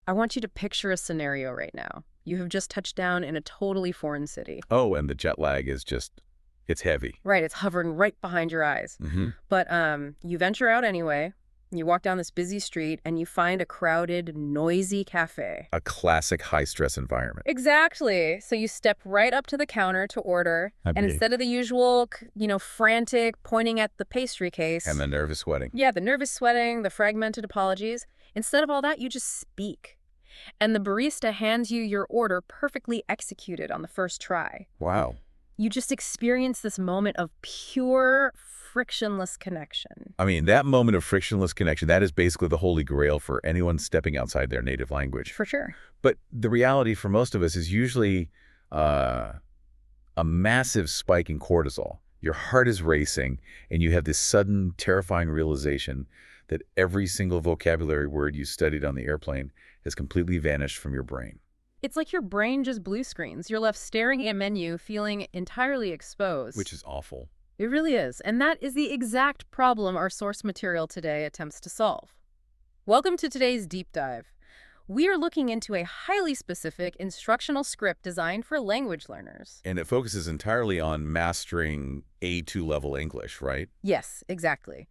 I want you to picture a scenario right now. You have just touched down in a totally foreign city. Oh, and the jet lag is just, it's heavy. Right, it's hovering right behind your eyes. But you venture out anyway. You walk down this busy street and you find a crowded, noisy cafe. A classic high-stress environment. Exactly. So you step right up to the counter to order, and instead of the usual, frantic pointing at the pastry case. And the nervous sweating. Yeah, the nervous sweating, the fragmented apologies. Instead of all that, you just speak. And the barista hands you your order perfectly executed on the first try. Wow. You just experience this moment of pure, frictionless connection. I mean, that moment of frictionless connection, that is basically the holy grail for anyone stepping outside their native language. For sure. But the reality for most of us is usually a massive spike in cortisol. Your heart is racing, and you have this sudden, terrifying realization that every single vocabulary word you studied on the airplane has completely vanished from your brain. It's like your brain just blue screens. You're left staring at a menu, feeling entirely exposed. Which is awful. It really is. And that is the exact problem our source material today attempts to solve. Welcome to today's deep dive. We are looking into a highly specific instructional script designed for language learners. And it focuses entirely on mastering A2 level English, right? Yes, exactly.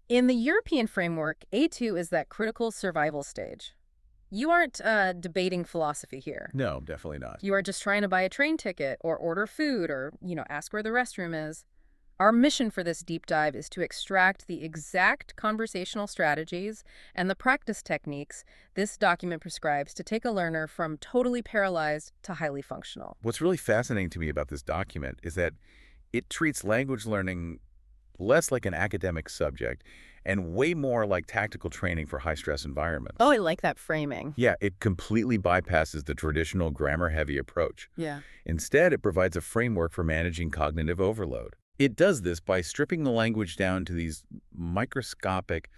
In the European framework, A2 is that critical survival stage. You aren't debating philosophy here. No, definitely not. You are just trying to buy a train ticket or order food or, ask where the restroom is. Our mission for this deep dive is to extract the exact conversational strategies and the practice techniques this document prescribes to take a learner from totally paralyzed to highly functional. What's really fascinating to me about this document is that it treats language learning less like an academic subject and way more like tactical training for high-stress environments. Oh, I like that framing. Yeah, it completely bypasses the traditional grammar-heavy approach. Yeah. Instead, it provides a framework for managing cognitive overload. It does this by stripping the language down to these microscopic,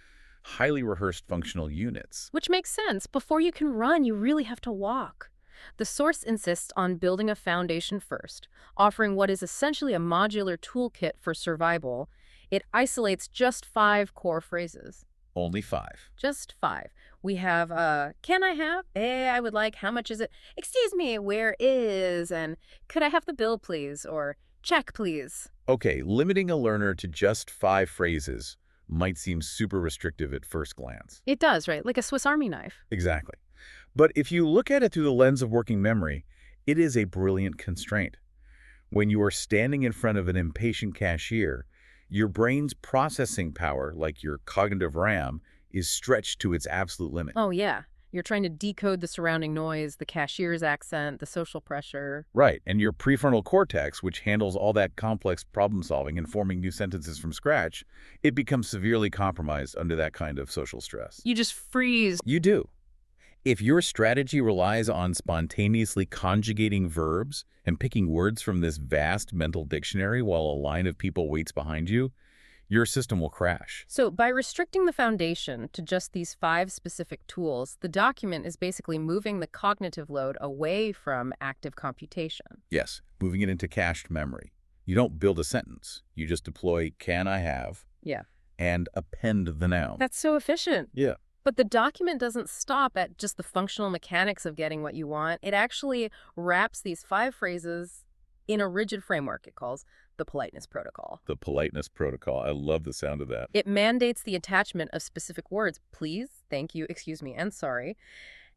highly rehearsed functional units. Which makes sense. Before you can run, you really have to walk. The source insists on building a foundation first, offering what is essentially a modular toolkit for survival. It isolates just 5 core phrases. Only 5. Just 5. We have, can I have? I would like, how much is it? Excuse me, where is? And could I have the bill, please? Or check, please. Okay, limiting a learner to just 5 phrases might seem super restrictive at first glance. It does, right? Like a Swiss Army knife. Exactly. But if you look at it through the lens of working memory, it is a brilliant constraint. When you are standing in front of an impatient cashier, your brain's processing power, like your cognitive RAM, is stretched to its absolute limit. Oh, yeah. You're trying to decode the surrounding noise, the cashier's accent, the social pressure. Right, and your prefrontal cortex, which handles all that complex problem-solving and forming new sentences from scratch, it becomes severely compromised under that kind of social stress. You just freeze. You do. If your strategy relies on spontaneously conjugating verbs and picking words from this vast mental dictionary while a line of people waits behind you, your system will crash. So by restricting the foundation to just these 5 specific tools, the document is basically moving the cognitive load away from active computation. Yes, moving it into cached memory. You don't build a sentence. You just deploy can I have Yeah. and append the noun. That's so efficient. Yeah. But the document doesn't stop at just the functional mechanics of getting what you want. It actually wraps these 5 phrases in a rigid framework it calls the politeness protocol. The politeness protocol. I love the sound of that. It mandates the attachment of specific words, please, thank you, excuse me, and sorry.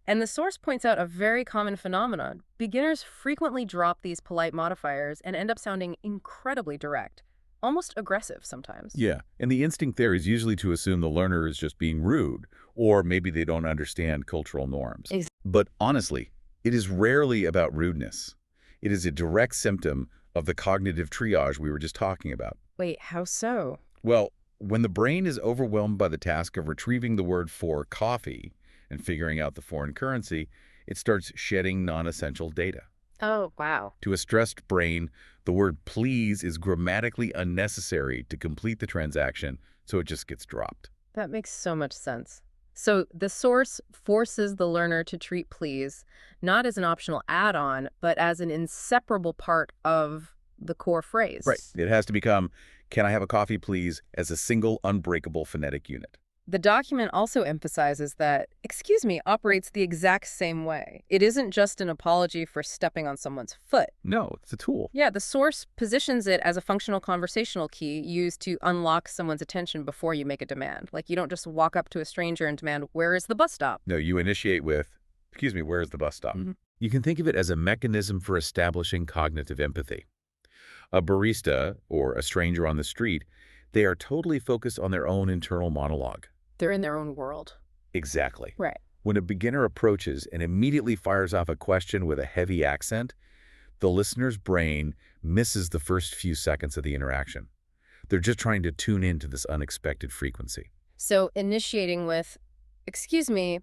And the source points out a very common phenomenon. Beginners frequently drop these polite modifiers and end up sounding incredibly direct, almost aggressive sometimes. Yeah, and the instinct there is usually to assume the learner is just being rude, or maybe they don't understand cultural norms. But honestly, it is rarely about rudeness. It is a direct symptom of the cognitive triage we were just talking about. Wait, how so? Well, when the brain is overwhelmed by the task of retrieving the word for coffee and figuring out the foreign currency, it starts shedding non-essential data. Oh, wow. To a stressed brain, the word please is grammatically unnecessary to complete the transaction, so it just gets dropped. That makes so much sense. So the source forces the learner to treat please not as an optional add-on, but as an inseparable part of the core phrase. Right. It has to become, can I have a coffee, please, as a single unbreakable phonetic unit. The document also emphasizes that, excuse me, operates the exact same way. It isn't just an apology for stepping on someone's foot. No, it's a tool. Yeah, the source positions it as a functional conversational key used to unlock someone's attention before you make a demand. Like, you don't just walk up to a stranger and demand, "Where is the bus stop?" No, you initiate with, excuse me, where's the bus stop? Mhm. You can think of it as a mechanism for establishing cognitive empathy. A barista or a stranger on the street, they are totally focused on their own internal monologue. They're in their own world. Exactly. Right. When a beginner approaches and immediately fires off a question with a heavy accent, the listener's brain misses the first few seconds of the interaction. They're just trying to tune into this unexpected frequency. So initiating with, "Excuse me,"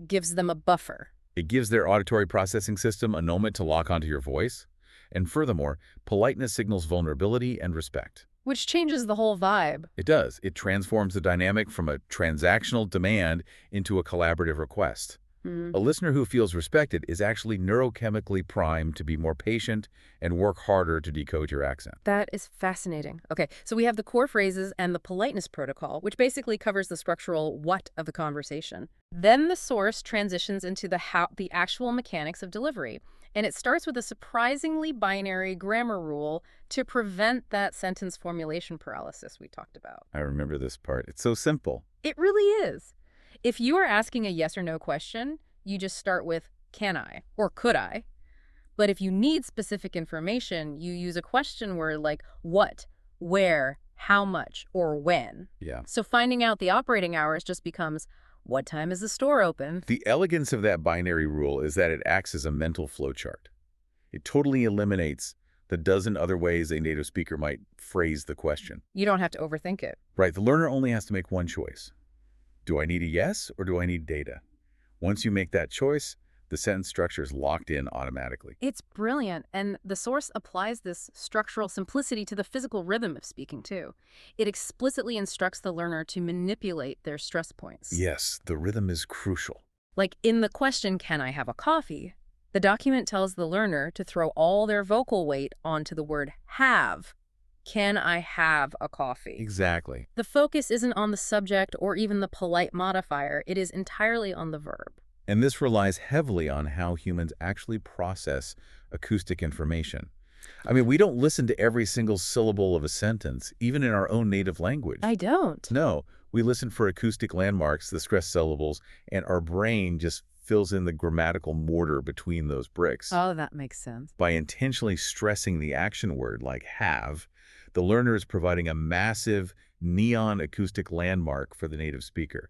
gives them a buffer. It gives their auditory processing system a moment to lock onto your voice. And furthermore, politeness signals vulnerability and respect. Which changes the whole vibe. It does. It transforms the dynamic from a transactional demand into a collaborative request. Mhm. A listener who feels respected is actually neurochemically primed to be more patient and work harder to decode your accent. That is fascinating. Okay, so we have the core phrases and the politeness protocol, which basically covers the structural what of the conversation. Then the source transitions into the actual mechanics of delivery. And it starts with a surprisingly binary grammar rule to prevent that sentence formulation paralysis we talked about. I remember this part. It's so simple. It really is. If you are asking a yes or no question, you just start with, "Can I?" or "Could I?" But if you need specific information, you use a question word like what, where, how much, or when. Yeah. So finding out the operating hours just becomes, what time is the store open? The elegance of that binary rule is that it acts as a mental flowchart. It totally eliminates the dozen other ways a native speaker might phrase the question. You don't have to overthink it. Right, the learner only has to make one choice. Do I need a yes or do I need data? Once you make that choice, the sentence structure is locked in automatically. It's brilliant, and the source applies this structural simplicity to the physical rhythm of speaking, too. It explicitly instructs the learner to manipulate their stress points. Yes, the rhythm is crucial. Like in the question, "Can I have a coffee?" the document tells the learner to throw all their vocal weight onto the word have. Can I have a coffee? Exactly. The focus isn't on the subject or even the polite modifier. It is entirely on the verb. And this relies heavily on how humans actually process acoustic information. I mean, we don't listen to every single syllable of a sentence, even in our own native language. I don't. No, we listen for acoustic landmarks, the stressed syllables, and our brain just fills in the grammatical mortar between those bricks. Oh, that makes sense. By intentionally stressing the action word, like have, the learner is providing a massive neon acoustic landmark for the native speaker.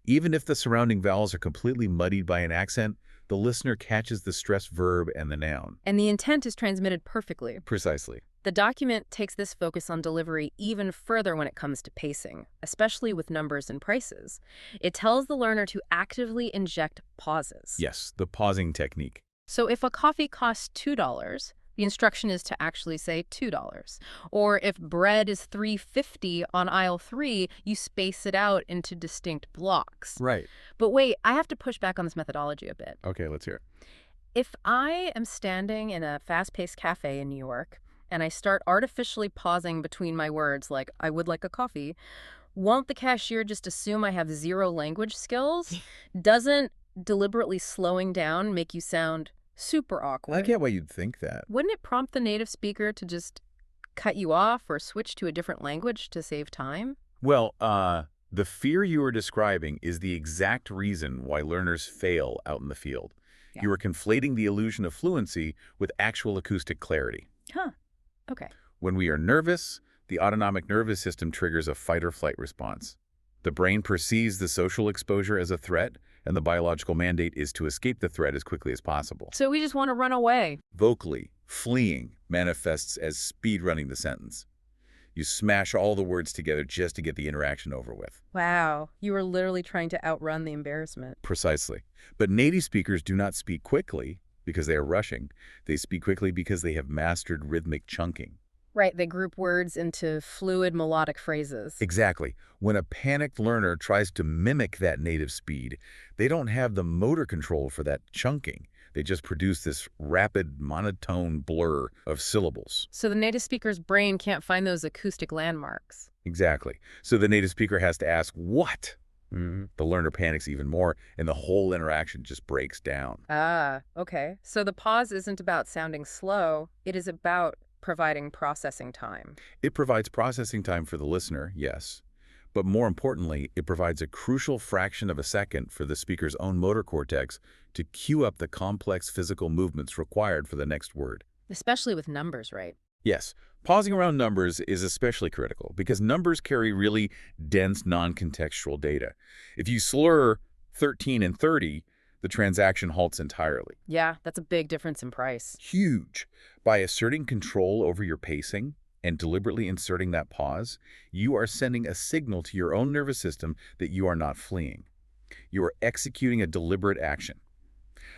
Even if the surrounding vowels are completely muddied by an accent, the listener catches the stressed verb and the noun. And the intent is transmitted perfectly. Precisely. The document takes this focus on delivery even further when it comes to pacing, especially with numbers and prices. It tells the learner to actively inject pauses. Yes, the pausing technique. So if a coffee costs $2, the instruction is to actually say $2. Or if bread is $3.50 on aisle 3, you space it out into distinct blocks. Right. But wait, I have to push back on this methodology a bit. Okay, let's hear it. If I am standing in a fast-paced cafe in New York, and I start artificially pausing between my words like, "I would like a coffee," won't the cashier just assume I have zero language skills? Doesn't deliberately slowing down make you sound super awkward? I get why you'd think that. Wouldn't it prompt the native speaker to just cut you off or switch to a different language to save time? Well, the fear you are describing is the exact reason why learners fail out in the field. Yeah. You are conflating the illusion of fluency with actual acoustic clarity. Huh. Okay. When we are nervous, the autonomic nervous system triggers a fight or flight response. The brain perceives the social exposure as a threat, and the biological mandate is to escape the threat as quickly as possible. So we just want to run away. Vocally, fleeing manifests as speed running the sentence. You smash all the words together just to get the interaction over with. Wow. You were literally trying to outrun the embarrassment. Precisely. But native speakers do not speak quickly because they are rushing. They speak quickly because they have mastered rhythmic chunking. Right, they group words into fluid melodic phrases. Exactly. When a panicked learner tries to mimic that native speed, they don't have the motor control for that chunking. They just produce this rapid, monotone blur of syllables. So the native speaker's brain can't find those acoustic landmarks. Exactly. So the native speaker has to ask, what? The learner panics even more, and the whole interaction just breaks down. Ah, okay. So the pause isn't about sounding slow, it is about providing processing time. It provides processing time for the listener, yes. But more importantly, it provides a crucial fraction of a second for the speaker's own motor cortex to cue up the complex physical movements required for the next word. Especially with numbers, right? Yes, pausing around numbers is especially critical because numbers carry really dense non-contextual data. If you slur 13 and 30, the transaction halts entirely. Yeah, that's a big difference in price. Huge. By asserting control over your pacing and deliberately inserting that pause, you are sending a signal to your own nervous system that you are not fleeing. You are executing a deliberate action.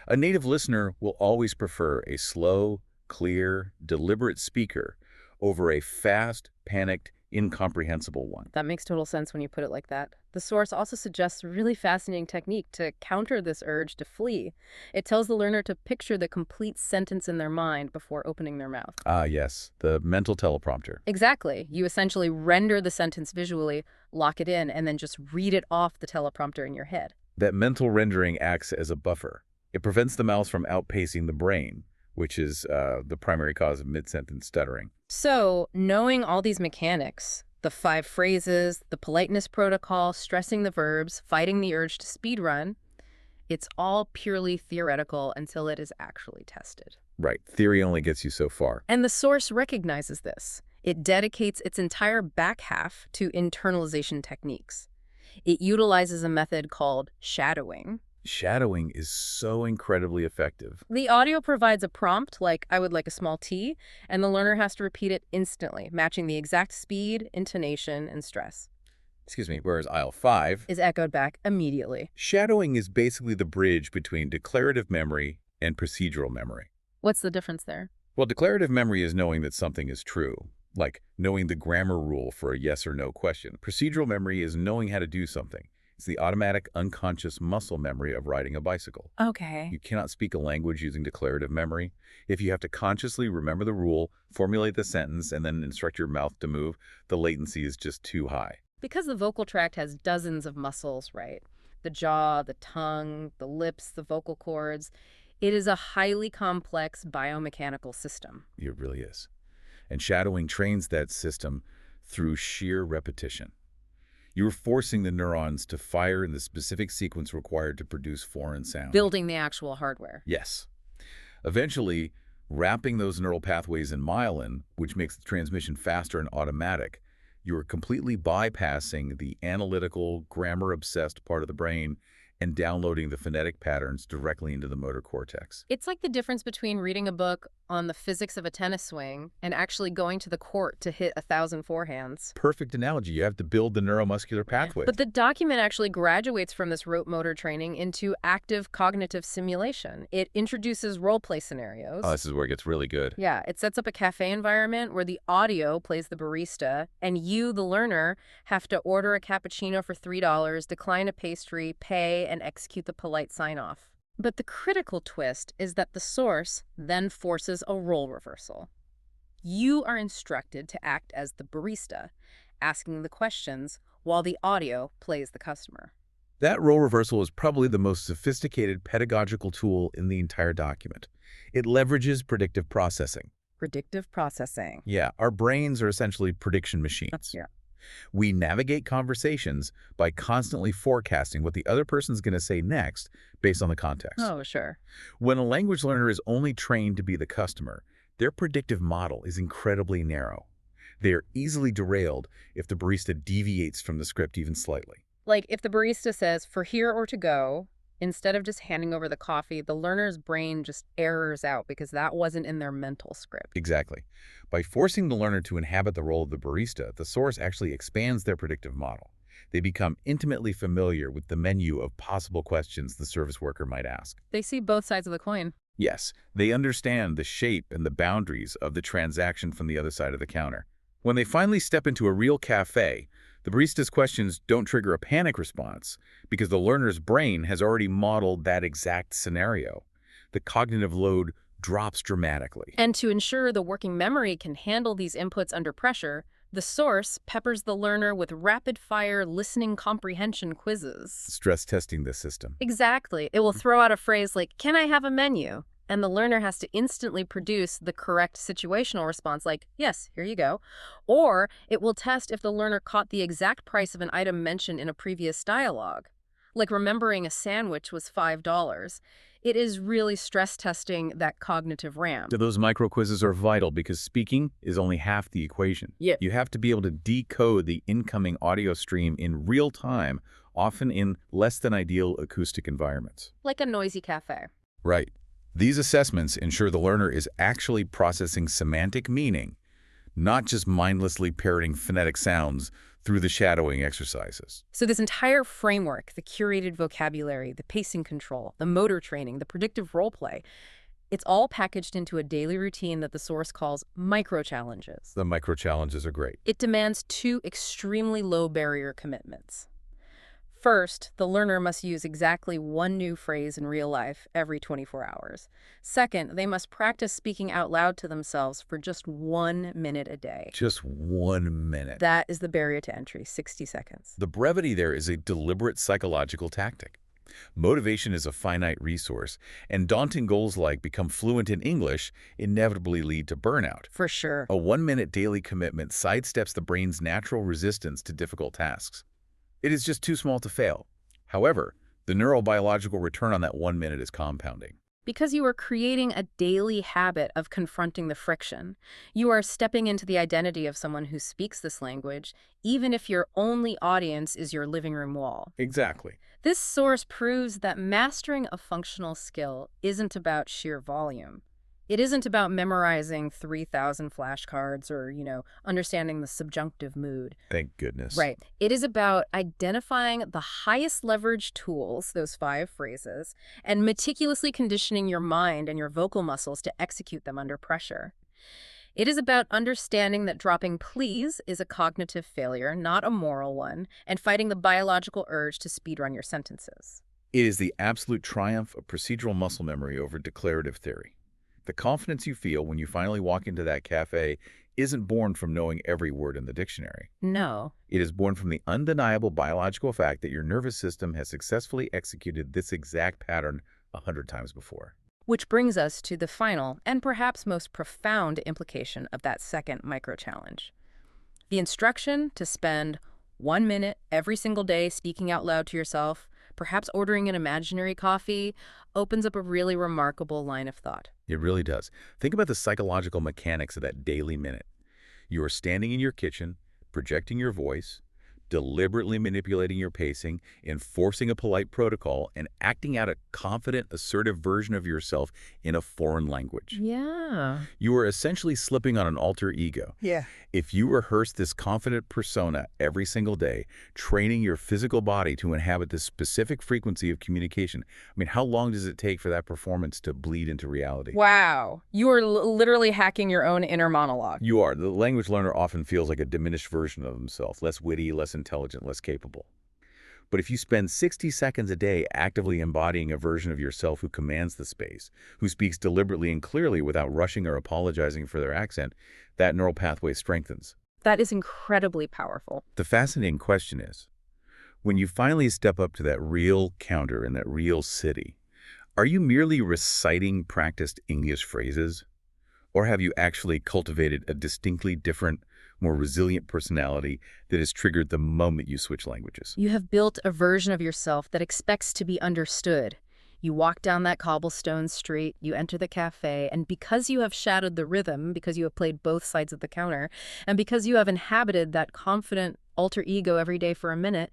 A native listener will always prefer a slow, clear, deliberate speaker over a fast, panicked, incomprehensible one. That makes total sense when you put it like that. The source also suggests a really fascinating technique to counter this urge to flee. It tells the learner to picture the complete sentence in their mind before opening their mouth. Ah, yes, the mental teleprompter. Exactly. You essentially render the sentence visually, lock it in, and then just read it off the teleprompter in your head. That mental rendering acts as a buffer. It prevents the mouth from outpacing the brain, which is the primary cause of mid-sentence stuttering. So, knowing all these mechanics, the 5 phrases, the politeness protocol, stressing the verbs, fighting the urge to speed run, it's all purely theoretical until it is actually tested. Right, theory only gets you so far. And the source recognizes this. It dedicates its entire back half to internalization techniques. It utilizes a method called shadowing. Shadowing is so incredibly effective. The audio provides a prompt like, "I would like a small tea," and the learner has to repeat it instantly, matching the exact speed, intonation, and stress. Excuse me, whereas aisle 5, Is echoed back immediately. shadowing is basically the bridge between declarative memory and procedural memory. What's the difference there? Well, declarative memory is knowing that something is true, like knowing the grammar rule for a yes or no question. Procedural memory is knowing how to do something. It's the automatic, unconscious muscle memory of riding a bicycle. Okay. You cannot speak a language using declarative memory. If you have to consciously remember the rule, formulate the sentence, and then instruct your mouth to move, the latency is just too high. Because the vocal tract has dozens of muscles, right? The jaw, the tongue, the lips, the vocal cords. It is a highly complex biomechanical system. It really is. And shadowing trains that system through sheer repetition. You're forcing the neurons to fire in the specific sequence required to produce foreign sound. Building the actual hardware. Yes. Eventually, wrapping those neural pathways in myelin, which makes the transmission faster and automatic, you are completely bypassing the analytical, grammar-obsessed part of the brain and downloading the phonetic patterns directly into the motor cortex. It's like the difference between reading a book on the physics of a tennis swing and actually going to the court to hit 1,000 forehands. Perfect analogy. You have to build the neuromuscular pathways. But the document actually graduates from this rote motor training into active cognitive simulation. It introduces role-play scenarios. Oh, this is where it gets really good. Yeah, it sets up a cafe environment where the audio plays the barista, and you, the learner, have to order a cappuccino for $3, decline a pastry, pay, and execute the polite sign-off. But the critical twist is that the source then forces a role reversal. You are instructed to act as the barista, asking the questions while the audio plays the customer. That role reversal is probably the most sophisticated pedagogical tool in the entire document. It leverages predictive processing. Predictive processing. Yeah, our brains are essentially prediction machines. Yeah. We navigate conversations by constantly forecasting what the other person's going to say next based on the context. Oh, sure. When a language learner is only trained to be the customer, their predictive model is incredibly narrow. They are easily derailed if the barista deviates from the script even slightly. Like if the barista says, "for here or to go," instead of just handing over the coffee, the learner's brain just errors out because that wasn't in their mental script. Exactly. By forcing the learner to inhabit the role of the barista, the source actually expands their predictive model. They become intimately familiar with the menu of possible questions the service worker might ask. They see both sides of the coin. Yes, they understand the shape and the boundaries of the transaction from the other side of the counter. When they finally step into a real cafe, the barista's questions don't trigger a panic response because the learner's brain has already modeled that exact scenario. The cognitive load drops dramatically. And to ensure the working memory can handle these inputs under pressure, The source peppers the learner with rapid-fire listening comprehension quizzes. Stress testing the system. Exactly. It will throw out a phrase like, "Can I have a menu?" And the learner has to instantly produce the correct situational response like, "Yes, here you go." Or it will test if the learner caught the exact price of an item mentioned in a previous dialogue. Like remembering a sandwich was $5. It is really stress testing that cognitive ramp. So those micro quizzes are vital because speaking is only half the equation. Yeah. You have to be able to decode the incoming audio stream in real time, often in less than ideal acoustic environments. Like a noisy cafe. Right. These assessments ensure the learner is actually processing semantic meaning, not just mindlessly parroting phonetic sounds through the shadowing exercises. So this entire framework, the curated vocabulary, the pacing control, the motor training, the predictive role play, it's all packaged into a daily routine that the source calls micro-challenges. The micro challenges are great. It demands two extremely low-barrier commitments. First, the learner must use exactly one new phrase in real life every 24 hours. Second, they must practice speaking out loud to themselves for just 1 minute a day. Just 1 minute. That is the barrier to entry, 60 seconds. The brevity there is a deliberate psychological tactic. Motivation is a finite resource, and daunting goals like become fluent in English inevitably lead to burnout. For sure. A 1-minute daily commitment sidesteps the brain's natural resistance to difficult tasks. It is just too small to fail. However, the neurobiological return on that 1 minute is compounding. Because you are creating a daily habit of confronting the friction. You are stepping into the identity of someone who speaks this language, even if your only audience is your living room wall. Exactly. This source proves that mastering a functional skill isn't about sheer volume. It isn't about memorizing 3,000 flashcards or, understanding the subjunctive mood. Thank goodness. Right. It is about identifying the highest leverage tools, those 5 phrases, and meticulously conditioning your mind and your vocal muscles to execute them under pressure. It is about understanding that dropping please is a cognitive failure, not a moral one, and fighting the biological urge to speedrun your sentences. It is the absolute triumph of procedural muscle memory over declarative theory. The confidence you feel when you finally walk into that cafe isn't born from knowing every word in the dictionary. No. It is born from the undeniable biological fact that your nervous system has successfully executed this exact pattern 100 times before. Which brings us to the final and perhaps most profound implication of that second micro-challenge. The instruction to spend 1 minute every single day speaking out loud to yourself, perhaps ordering an imaginary coffee, opens up a really remarkable line of thought. It really does. Think about the psychological mechanics of that daily minute. You are standing in your kitchen, projecting your voice, deliberately manipulating your pacing, enforcing a polite protocol, and acting out a confident, assertive version of yourself in a foreign language. Yeah. You are essentially slipping on an alter ego. Yeah. If you rehearse this confident persona every single day, training your physical body to inhabit this specific frequency of communication, how long does it take for that performance to bleed into reality? Wow. You are literally hacking your own inner monologue. You are. The language learner often feels like a diminished version of himself, less witty, less intelligent, less capable. But if you spend 60 seconds a day actively embodying a version of yourself who commands the space, who speaks deliberately and clearly without rushing or apologizing for their accent, that neural pathway strengthens. That is incredibly powerful. The fascinating question is, when you finally step up to that real counter in that real city, are you merely reciting practiced English phrases? Or have you actually cultivated a distinctly different, more resilient personality that is triggered the moment you switch languages? You have built a version of yourself that expects to be understood. You walk down that cobblestone street, you enter the cafe, and because you have shadowed the rhythm, because you have played both sides of the counter, and because you have inhabited that confident alter ego every day for a minute,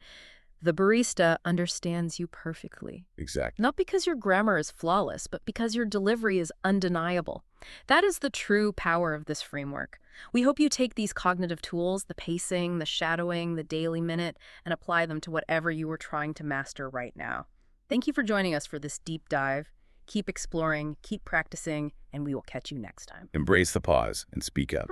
the barista understands you perfectly. Exactly. Not because your grammar is flawless, but because your delivery is undeniable. That is the true power of this framework. We hope you take these cognitive tools, the pacing, the shadowing, the daily minute, and apply them to whatever you are trying to master right now. Thank you for joining us for this deep dive. Keep exploring, keep practicing, and we will catch you next time. Embrace the pause and speak up.